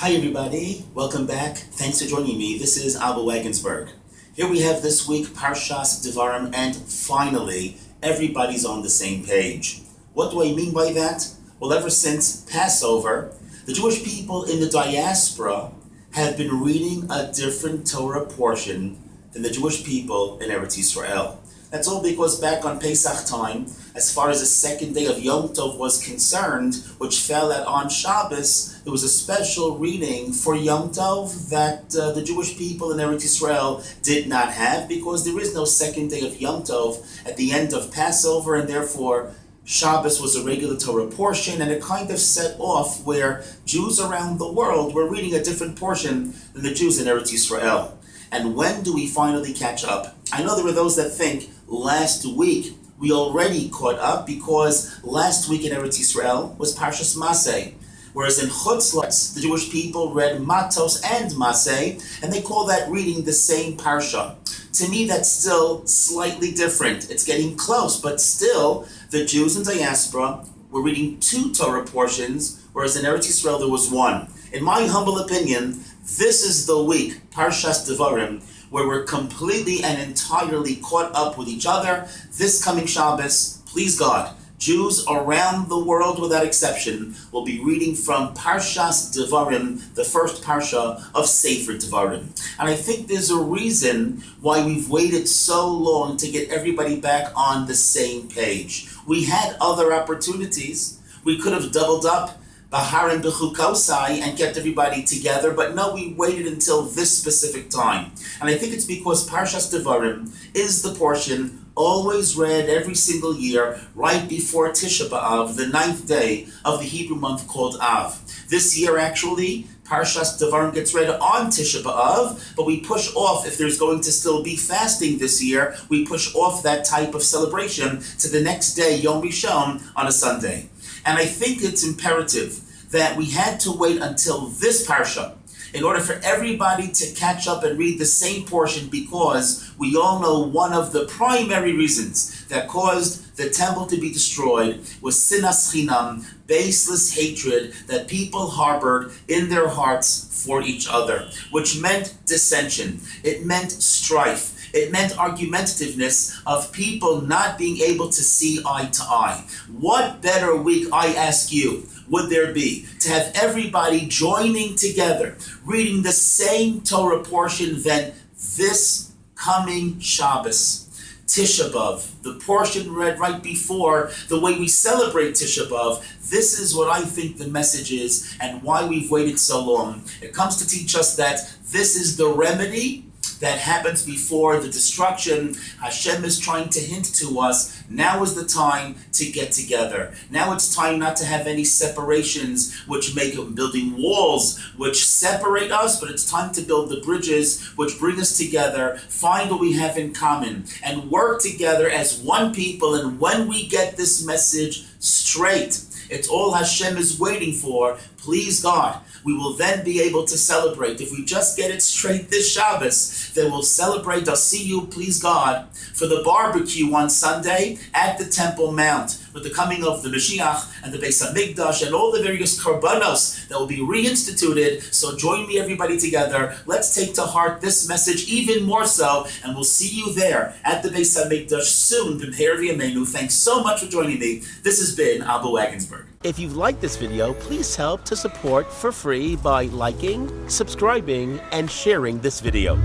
Hi everybody, welcome back. Thanks for joining me. This is Rabbi Wagensberg. Here we have this week Parshas, Devarim, and finally, everybody's on the same page. What do I mean by that? Well, ever since Passover, the Jewish people in the diaspora have been reading a different Torah portion than the Jewish people in Eretz Yisrael. That's all because back on Pesach time, as far as the second day of Yom Tov was concerned, which fell out on Shabbos, there was a special reading for Yom Tov that the Jewish people in Eretz Yisrael did not have, because there is no second day of Yom Tov at the end of Passover, and therefore Shabbos was a regular Torah portion, and it kind of set off where Jews around the world were reading a different portion than the Jews in Eretz Yisrael. And when do we finally catch up? I know there are those that think last week we already caught up, because last week in Eretz Yisrael was Parshas Maseh, whereas in Chutz La'aretz, the Jewish people read Matos and Maseh, and they call that reading the same Parsha. To me, that's still slightly different. It's getting close, but still, the Jews in diaspora were reading two Torah portions, whereas in Eretz Yisrael there was one. In my humble opinion, this is the week, Parshas Devarim, where we're completely and entirely caught up with each other. This coming Shabbos, please God, Jews around the world without exception will be reading from Parshas Devarim, the first Parsha of Sefer Devarim. And I think there's a reason why we've waited so long to get everybody back on the same page. We had other opportunities. We could have doubled up Bahar and Bechukosai and kept everybody together, but no, we waited until this specific time. And I think it's because Parshas Devarim is the portion always read every single year right before Tisha B'Av, the 9th day of the Hebrew month called Av. This year, actually, Parshas Devarim gets read on Tisha B'Av, but we push off, if there's going to still be fasting this year, we push off that type of celebration to the next day, Yom Rishon, on a Sunday. And I think it's imperative that we had to wait until this Parsha in order for everybody to catch up and read the same portion, because we all know one of the primary reasons that caused the temple to be destroyed was sinas chinam, baseless hatred that people harbored in their hearts for each other, which meant dissension, it meant strife, it meant argumentativeness of people not being able to see eye to eye. What better week, I ask you, would there be to have everybody joining together, reading the same Torah portion than this coming Shabbos, Tisha B'Av, the portion read right before the way we celebrate Tisha B'Av? This is what I think the message is and why we've waited so long. It comes to teach us that this is the remedy that happens before the destruction. Hashem is trying to hint to us, now is the time to get together. Now it's time not to have any separations which make building walls which separate us, but it's time to build the bridges which bring us together, find what we have in common, and work together as one people. And when we get this message straight, it's all Hashem is waiting for, please God, we will then be able to celebrate. If we just get it straight this Shabbos, then we'll celebrate. I'll see you, please God, for the barbecue on Sunday at the Temple Mount, with the coming of the Mashiach and the Beis HaMikdash and all the various karbanos that will be reinstituted. So join me, everybody, together. Let's take to heart this message even more so, and we'll see you there at the Beis HaMikdash soon. B'mheir v'yameinu. Thanks so much for joining me. This has been Rabbi Wagensberg. If you've liked this video, please help to support for free by liking, subscribing, and sharing this video.